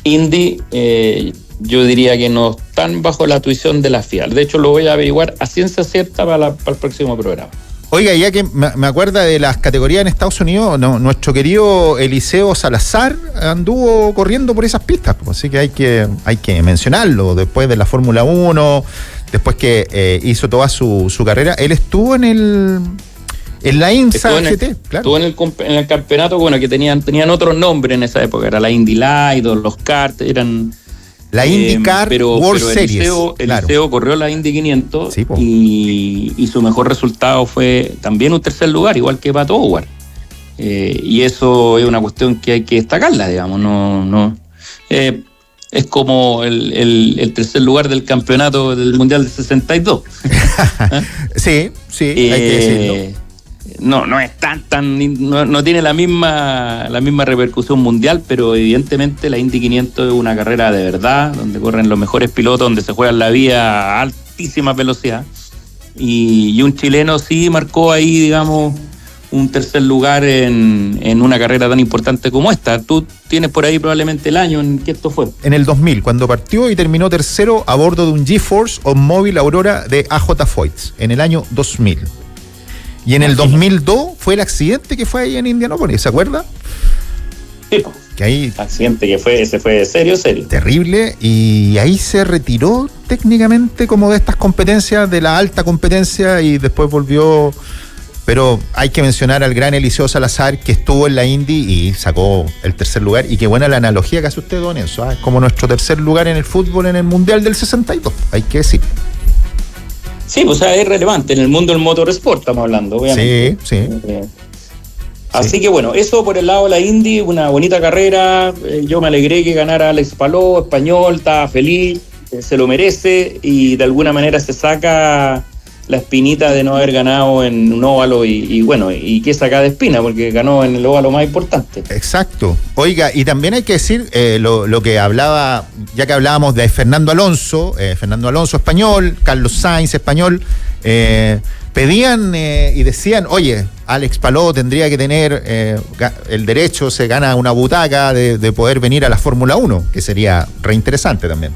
Indy, yo diría que no están bajo la tuición de la FIA. De hecho, lo voy a averiguar a ciencia cierta para el próximo programa. Oiga, ya que me acuerda de las categorías en Estados Unidos, nuestro querido Eliseo Salazar anduvo corriendo por esas pistas, pues, así que hay que mencionarlo. Después de la Fórmula 1, después que hizo toda su carrera, él estuvo en la IMSA GT, claro. Estuvo en el campeonato, bueno, que tenían otros nombres en esa época, era la Indy Light, los karts, eran... La IndyCar World Series. Eliseo corrió la Indy 500, sí, y su mejor resultado fue también un tercer lugar, igual que Pato Howard. Y eso es una cuestión que hay que destacarla, digamos. Es como el tercer lugar del campeonato del Mundial de 62. Sí, hay que decirlo. No es no tiene la misma repercusión mundial, pero evidentemente la Indy 500 es una carrera de verdad, donde corren los mejores pilotos, donde se juegan la vía a altísima velocidad. Y un chileno sí marcó ahí, digamos, un tercer lugar en una carrera tan importante como esta. Tú tienes por ahí probablemente el año en que esto fue. En el 2000, cuando partió y terminó tercero a bordo de un GeForce Móvil Aurora de AJ Foyt, en el año 2000. Y en el 2002 fue el accidente que fue ahí en Indianápolis, ¿se acuerda? Sí. Que ahí, accidente que ese fue serio. Terrible, y ahí se retiró técnicamente como de estas competencias, de la alta competencia, y después volvió. Pero hay que mencionar al gran Eliseo Salazar, que estuvo en la Indy y sacó el tercer lugar. Y qué buena la analogía que hace usted, don Enzo. Es como nuestro tercer lugar en el fútbol en el Mundial del 62, hay que decir. Sí, pues es relevante en el mundo del motorsport, estamos hablando, obviamente. Sí. Así que bueno, eso por el lado de la Indy, una bonita carrera. Yo me alegré que ganara Alex Palou, español, estaba feliz, se lo merece, y de alguna manera se saca la espinita de no haber ganado en un óvalo, y que saca de espina, porque ganó en el óvalo más importante. Exacto. Oiga, y también hay que decir lo que hablaba, ya que hablábamos de Fernando Alonso español, Carlos Sainz español, pedían y decían, oye, Alex Palou tendría que tener el derecho, se gana una butaca de poder venir a la Fórmula 1, que sería reinteresante también.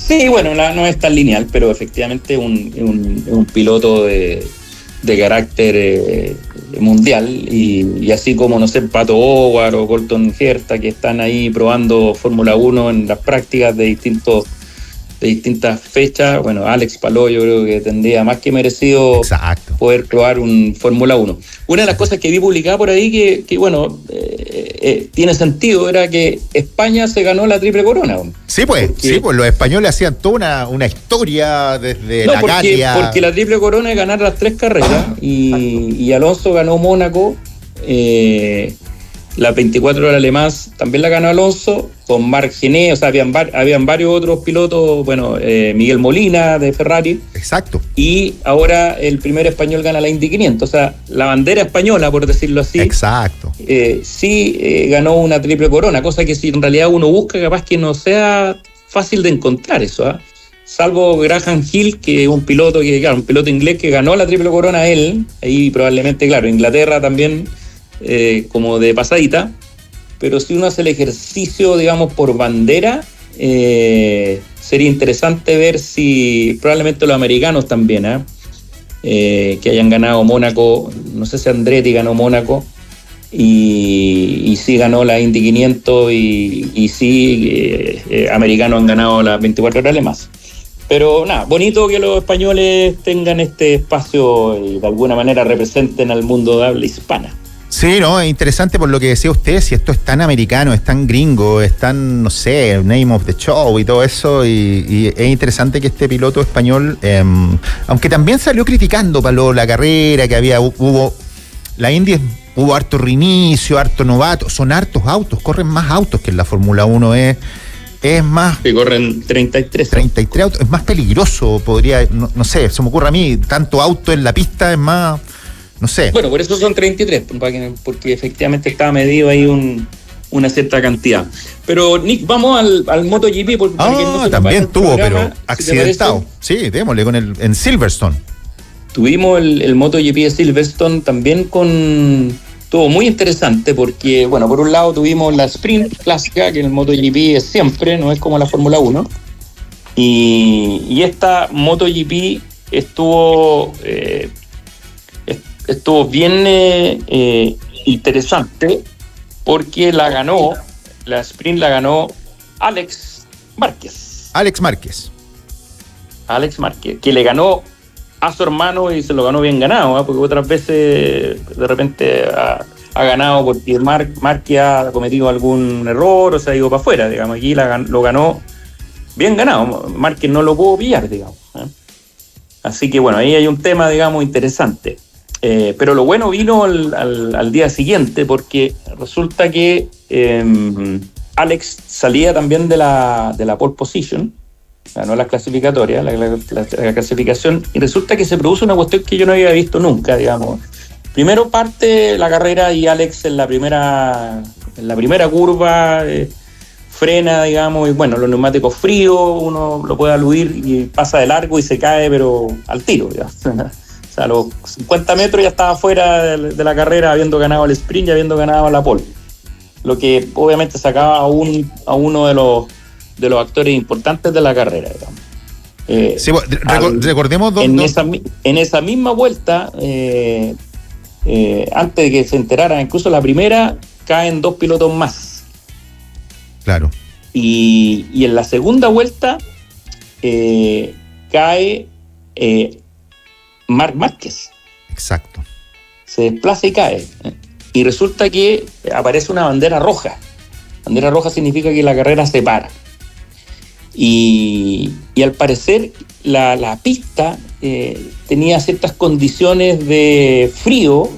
Sí, bueno, no es tan lineal, pero efectivamente un piloto de carácter mundial, y así como, no sé, Pato Howard o Colton Herta, que están ahí probando Fórmula 1 en las prácticas de distintas fechas. Bueno, Alex Palou yo creo que tendría más que merecido poder probar un Fórmula 1. Una de las cosas que vi publicada por ahí que bueno, tiene sentido, era que España se ganó la triple corona. Sí, pues los españoles hacían toda una historia desde la Galia. Porque la triple corona es ganar las 3 carreras, y Alonso ganó Mónaco, la 24 horas Le Mans también la ganó Alonso, con Marc Gené, o sea, habían varios otros pilotos, bueno, Miguel Molina de Ferrari. Exacto. Y ahora el primer español gana la Indy 500, o sea, la bandera española, por decirlo así. Exacto. Ganó una triple corona, cosa que si en realidad uno busca, capaz que no sea fácil de encontrar eso, ¿eh? Salvo Graham Hill, que es un piloto inglés que ganó la triple corona él, ahí probablemente, claro, Inglaterra también, como de pasadita, pero si uno hace el ejercicio, digamos, por bandera, sería interesante ver si probablemente los americanos también, que hayan ganado Mónaco, no sé si Andretti ganó Mónaco, y sí ganó la Indy 500, y sí americanos han ganado las 24 horas Le Mans. Pero nada, bonito que los españoles tengan este espacio y de alguna manera representen al mundo de habla hispana. Sí, no, es interesante por lo que decía usted, si esto es tan americano, es tan gringo, es tan, no sé, name of the show y todo eso, y es interesante que este piloto español, aunque también salió criticando la carrera, que hubo la Indy, hubo harto reinicio, harto novato, son hartos autos, corren más autos que en la Fórmula 1, es más... Que corren 33 autos, es más peligroso, no sé, se me ocurre a mí, tanto auto en la pista es más... No sé. Bueno, por eso son 33, porque efectivamente estaba medido ahí una cierta cantidad. Pero, Nick, vamos al MotoGP. También tuvo, pero accidentado. Sí, démosle en Silverstone. Tuvimos el MotoGP de Silverstone también estuvo muy interesante porque, bueno, por un lado tuvimos la sprint clásica, que en el MotoGP es siempre, no es como la Fórmula 1. Y esta MotoGP estuvo bien interesante porque la sprint la ganó Alex Márquez, que le ganó a su hermano y se lo ganó bien ganado, porque otras veces de repente ha ganado porque Márquez ha cometido algún error o se ha ido para afuera, digamos. Aquí lo ganó bien ganado, Márquez no lo pudo pillar, digamos. Así que bueno, ahí hay un tema, digamos, interesante. Pero lo bueno vino al día siguiente, porque resulta que Alex salía también de la pole position, ganó la clasificatoria, la clasificación, y resulta que se produce una cuestión que yo no había visto nunca, digamos. Primero parte la carrera y Alex en la primera curva frena, digamos, y bueno, los neumáticos fríos, uno lo puede aludir y pasa de largo y se cae, pero al tiro, digamos. O sea, a los 50 metros ya estaba fuera de la carrera, habiendo ganado el sprint y habiendo ganado la pole. Lo que obviamente sacaba a uno de los actores importantes de la carrera, digamos. Sí, recordemos en esa misma vuelta, antes de que se enteraran, incluso la primera, caen 2 pilotos más. Claro. Y en la segunda vuelta cae Marc Márquez. Exacto. Se desplaza y cae. Y resulta que aparece una bandera roja. Bandera roja significa que la carrera se para. Y al parecer la pista tenía ciertas condiciones de frío.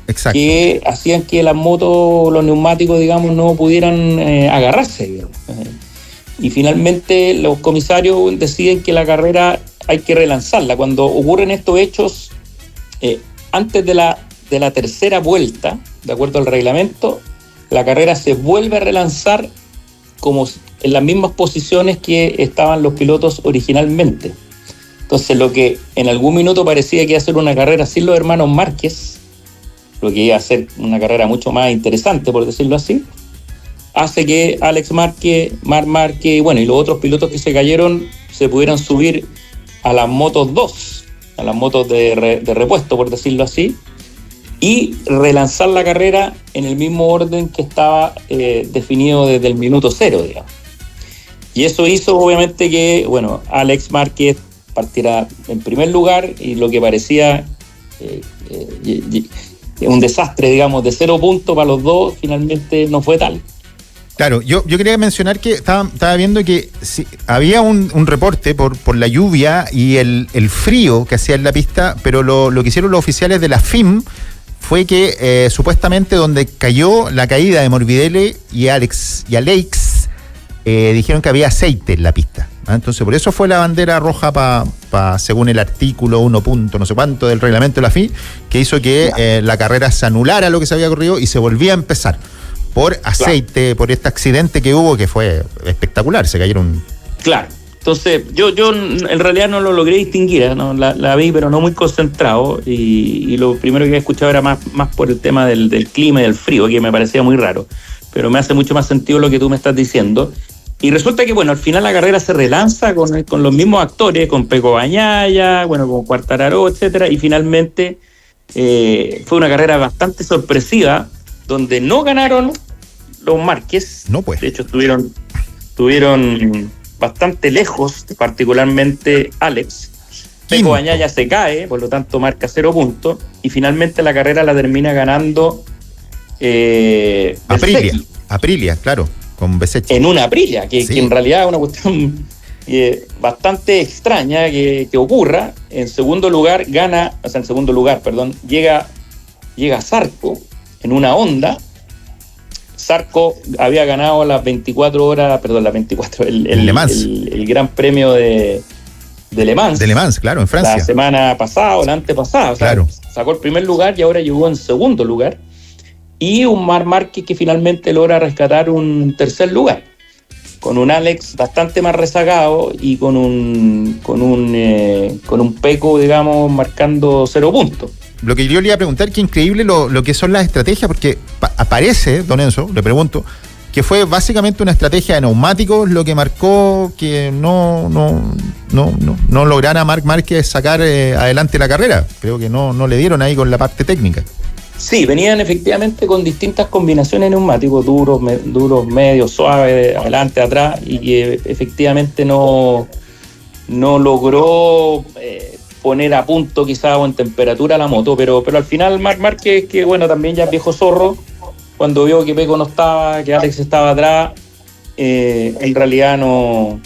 Exacto. Que hacían que las motos, los neumáticos, digamos, no pudieran agarrarse, digamos. Y finalmente los comisarios deciden que la carrera hay que relanzarla. Cuando ocurren estos hechos, antes de la tercera vuelta, de acuerdo al reglamento, la carrera se vuelve a relanzar como en las mismas posiciones que estaban los pilotos originalmente. Entonces, lo que en algún minuto parecía que iba a ser una carrera sin los hermanos Márquez, lo que iba a ser una carrera mucho más interesante, por decirlo así, hace que Alex Márquez, Marc Márquez, bueno, y los otros pilotos que se cayeron se pudieran subir a las motos 2, a las motos de repuesto, por decirlo así, y relanzar la carrera en el mismo orden que estaba definido desde el minuto 0, digamos. Y eso hizo, obviamente, que, bueno, Alex Márquez partiera en primer lugar, y lo que parecía un desastre, digamos, de 0 puntos para los dos, finalmente no fue tal. Claro, yo quería mencionar que estaba viendo que sí, había un reporte por la lluvia y el frío que hacía en la pista, pero lo que hicieron los oficiales de la FIM fue que supuestamente donde cayó la caída de Morbidelli y Alex dijeron que había aceite en la pista. Entonces por eso fue la bandera roja según el artículo 1. No sé cuánto del reglamento de la FIM, que hizo que la carrera se anulara lo que se había corrido y se volvía a empezar por aceite, por este accidente que hubo, que fue espectacular, se cayeron. Claro, entonces yo en realidad no lo logré distinguir, ¿no? La vi, pero no muy concentrado, y lo primero que había escuchado era más por el tema del clima y del frío, que me parecía muy raro, pero me hace mucho más sentido lo que tú me estás diciendo. Y resulta que, bueno, al final la carrera se relanza con los mismos actores, con Pecco Bagnaia, bueno, con Quartararo, etcétera, y finalmente fue una carrera bastante sorpresiva, donde no ganaron los Márquez. No, pues. De hecho, estuvieron bastante lejos, particularmente Alex. Pecco Bagnaia se cae, por lo tanto marca 0 puntos, y finalmente la carrera la termina ganando Aprilia, claro, con Bezzecchi. En una Aprilia, que en realidad es una cuestión bastante extraña que ocurra. En segundo lugar llega Zarco en una Honda. Zarco había ganado el Gran Premio de Le Mans. De Le Mans, claro, en Francia. La semana pasada o la antepasada. O sea, claro. Sacó el primer lugar y ahora llegó en segundo lugar. Y un Marc Márquez que finalmente logra rescatar un tercer lugar, con un Alex bastante más rezagado y con un Pecco, digamos, marcando 0 puntos. Lo que yo le iba a preguntar, qué increíble lo que son las estrategias, porque aparece, don Enzo, le pregunto, que fue básicamente una estrategia de neumáticos lo que marcó que no lograra Marc Márquez sacar adelante la carrera. Creo que no le dieron ahí con la parte técnica. Sí, venían efectivamente con distintas combinaciones de neumáticos, duros, medios, suaves, adelante, atrás, y que efectivamente no logró poner a punto quizá o en temperatura la moto, pero al final Marc Márquez, que bueno, también ya es viejo zorro, cuando vio que Pecco no estaba, que Alex estaba atrás, en realidad no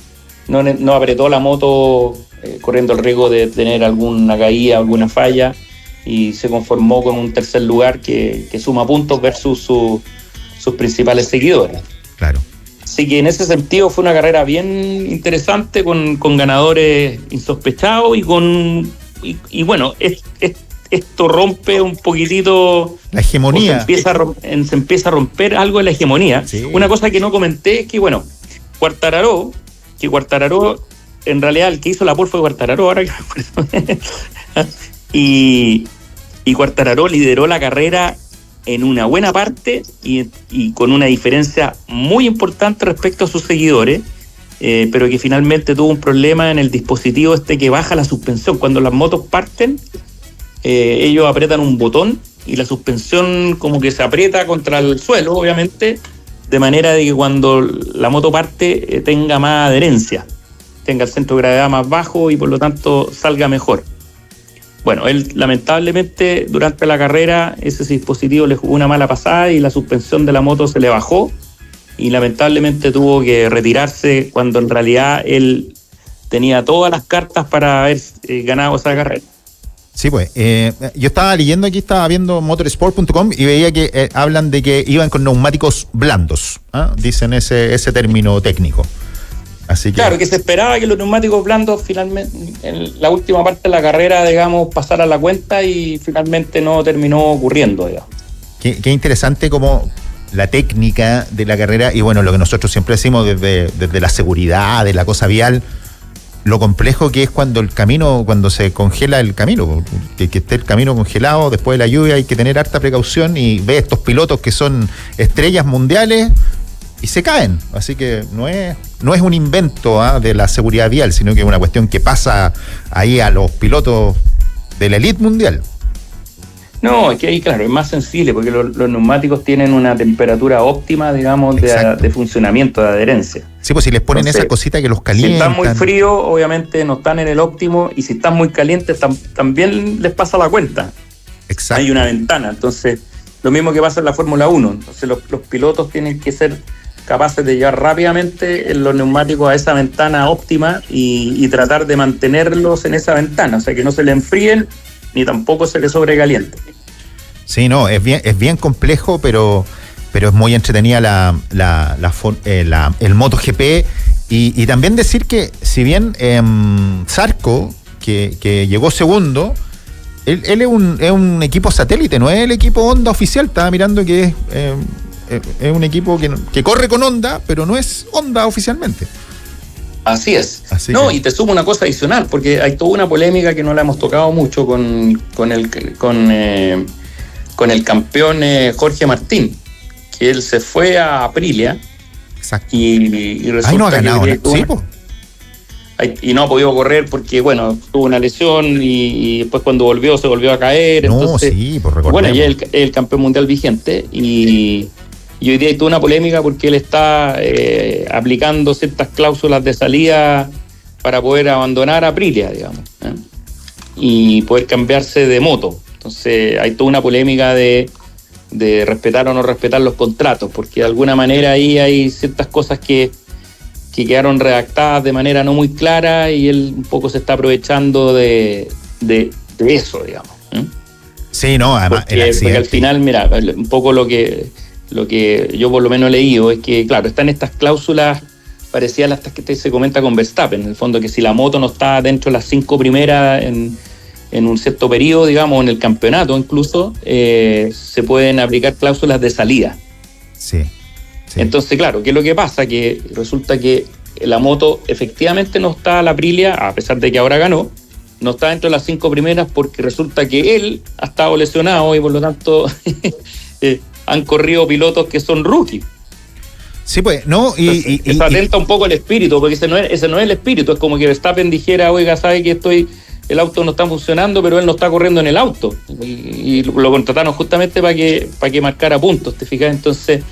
apretó la moto, corriendo el riesgo de tener alguna caída, alguna falla, y se conformó con un tercer lugar que suma puntos versus sus principales seguidores. Claro. Así que en ese sentido fue una carrera bien interesante con ganadores insospechados y bueno, esto rompe un poquitito la hegemonía. Se empieza a romper algo de la hegemonía. Sí. Una cosa que no comenté es que, bueno, Quartararo, en realidad el que hizo la pole fue Quartararo, ahora que me acuerdo. y Quartararo lideró la carrera en una buena parte y con una diferencia muy importante respecto a sus seguidores, pero que finalmente tuvo un problema en el dispositivo que baja la suspensión. Cuando las motos parten, ellos apretan un botón y la suspensión como que se aprieta contra el suelo, obviamente, de manera de que cuando la moto parte tenga más adherencia, tenga el centro de gravedad más bajo y por lo tanto salga mejor. Bueno, él lamentablemente durante la carrera ese dispositivo le jugó una mala pasada y la suspensión de la moto se le bajó y lamentablemente tuvo que retirarse cuando en realidad él tenía todas las cartas para haber ganado esa carrera. Sí, pues, yo estaba leyendo aquí, estaba viendo motorsport.com y veía que hablan de que iban con neumáticos blandos, dicen ese término técnico. Así que... Claro, que se esperaba que los neumáticos blandos finalmente, en la última parte de la carrera, digamos, pasaran la cuenta y finalmente no terminó ocurriendo, digamos. Qué interesante como la técnica de la carrera y bueno, lo que nosotros siempre decimos desde la seguridad, de la cosa vial, lo complejo que es cuando se congela el camino, que esté el camino congelado después de la lluvia, hay que tener harta precaución y ve estos pilotos que son estrellas mundiales y se caen, así que no es un invento de la seguridad vial, sino que es una cuestión que pasa ahí a los pilotos de la elite mundial. No, es que ahí, claro, es más sensible porque los neumáticos tienen una temperatura óptima, digamos, de funcionamiento, de adherencia. Sí, pues si les ponen esa cosita que los calientan. Si están muy fríos, obviamente no están en el óptimo, y si están muy calientes, también les pasa la cuenta. Exacto. Hay una ventana, entonces, lo mismo que pasa en la Fórmula 1. Entonces, los pilotos tienen que ser capaces de llevar rápidamente los neumáticos a esa ventana óptima y tratar de mantenerlos en esa ventana, o sea, que no se le enfríen ni tampoco se le sobrecaliente. Sí, no, es bien complejo, pero es muy entretenida el MotoGP y también decir que si bien Zarco, que llegó segundo, él es un equipo satélite, no es el equipo Honda oficial. Estaba mirando que es un equipo que corre con Honda, pero no es Honda oficialmente. Así es. Y te sumo una cosa adicional, porque hay toda una polémica que no la hemos tocado mucho con el campeón Jorge Martín, que él se fue a Aprilia. Exacto. Y resulta no ha ganado, y no ha podido correr porque, bueno, tuvo una lesión y después cuando volvió se volvió a caer. Entonces, bueno, ya es el campeón mundial vigente y hoy día hay toda una polémica porque él está aplicando ciertas cláusulas de salida para poder abandonar Aprilia, digamos, y poder cambiarse de moto. Entonces hay toda una polémica de respetar o no respetar los contratos, porque de alguna manera ahí hay ciertas cosas que quedaron redactadas de manera no muy clara y él un poco se está aprovechando de eso, digamos. Sí, no, además porque al final, mira, un poco lo que yo por lo menos he leído es que, claro, están estas cláusulas parecidas a las que se comenta con Verstappen, en el fondo, que si la moto no está dentro de las 5 primeras en un cierto periodo, digamos, en el campeonato incluso, se pueden aplicar cláusulas de salida. Sí. Entonces, claro, ¿qué es lo que pasa? Que resulta que la moto efectivamente no está a la Aprilia, a pesar de que ahora ganó, no está dentro de las 5 primeras porque resulta que él ha estado lesionado y por lo tanto han corrido pilotos que son rookies. Sí, pues, no, y eso atenta un poco al espíritu, porque ese no es el espíritu, es como que Verstappen dijera, oiga, sabe que el auto no está funcionando, pero él no está corriendo en el auto. Y lo contrataron justamente para que marcara puntos, ¿te fijas? Entonces,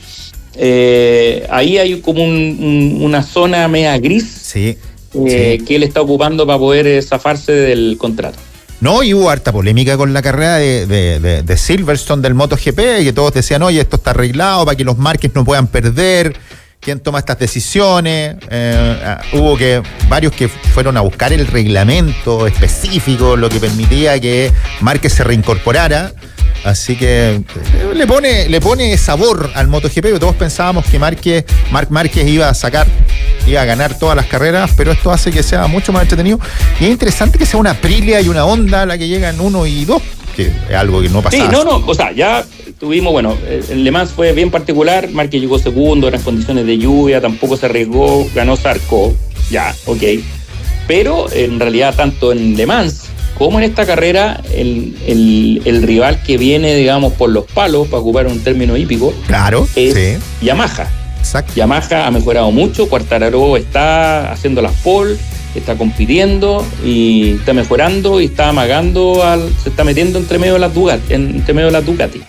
ahí hay como una zona media gris que él está ocupando para poder zafarse del contrato. No, y hubo harta polémica con la carrera de Silverstone del MotoGP, que todos decían, oye, esto está arreglado para que los Márquez no puedan perder, quién toma estas decisiones. Hubo varios que fueron a buscar el reglamento específico, lo que permitía que Márquez se reincorporara. Así que le pone sabor al MotoGP, porque todos pensábamos que Marc Márquez iba a ganar todas las carreras, pero esto hace que sea mucho más entretenido. Y es interesante que sea una Aprilia y una Honda la que llegan 1 y 2, que es algo que no pasaba. Sí, o sea, ya tuvimos, el Le Mans fue bien particular, Márquez llegó segundo, eran condiciones de lluvia, tampoco se arriesgó, ganó Zarco, ya, ok. Pero en realidad, tanto en Le Mans como en esta carrera, el rival que viene, digamos, por los palos, para ocupar un término hípico, claro, es sí. Yamaha. Exacto. Yamaha ha mejorado mucho, Quartararo está haciendo las pole, está compitiendo y está mejorando y está amagando, se está metiendo entre medio de las Ducati.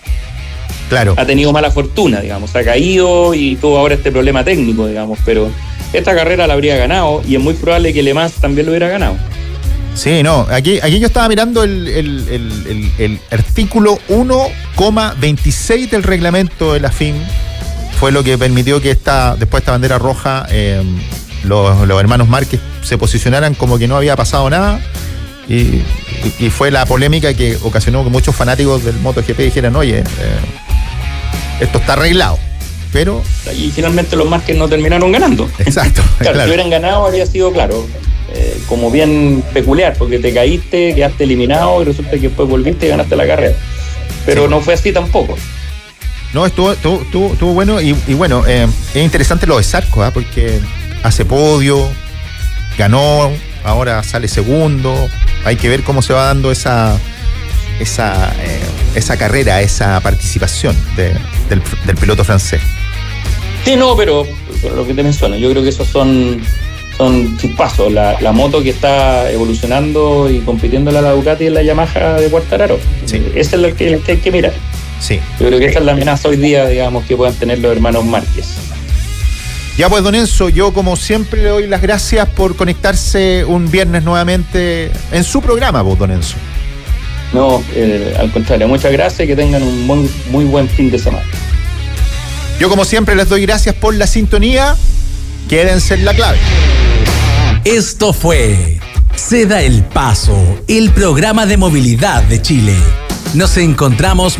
Claro. Ha tenido mala fortuna, digamos, ha caído y tuvo ahora este problema técnico, digamos, pero esta carrera la habría ganado y es muy probable que Le Mans también lo hubiera ganado. Sí, no, aquí yo estaba mirando el artículo 1,26 del reglamento de la FIM. Fue lo que permitió que después de esta bandera roja, los hermanos Márquez se posicionaran como que no había pasado nada. Y fue la polémica que ocasionó que muchos fanáticos del MotoGP dijeran, oye, esto está arreglado. Pero... Y finalmente los Márquez no terminaron ganando. Exacto. Claro, si hubieran ganado habría sido, claro, como bien peculiar, porque te caíste, quedaste eliminado y resulta que después volviste y ganaste la carrera. Pero sí, no fue así tampoco. No, estuvo bueno y bueno, es interesante lo de Zarco, porque hace podio, ganó, ahora sale segundo. Hay que ver cómo se va dando esa carrera, esa participación del piloto francés. Sí, no, pero lo que te menciono, yo creo que esos son chispazos. La moto que está evolucionando y compitiendo la Ducati es la Yamaha de Quartararo. Sí. Esa es la que hay que mirar. Sí. Yo creo que esa es la amenaza hoy día, digamos, que puedan tener los hermanos Márquez. Ya pues, don Enzo, yo como siempre le doy las gracias por conectarse un viernes nuevamente en su programa, pues, don Enzo. No, al contrario, muchas gracias y que tengan un muy buen fin de semana. Yo como siempre les doy gracias por la sintonía. Quédense en la clave. Esto fue Se da el Paso, el programa de movilidad de Chile. Nos encontramos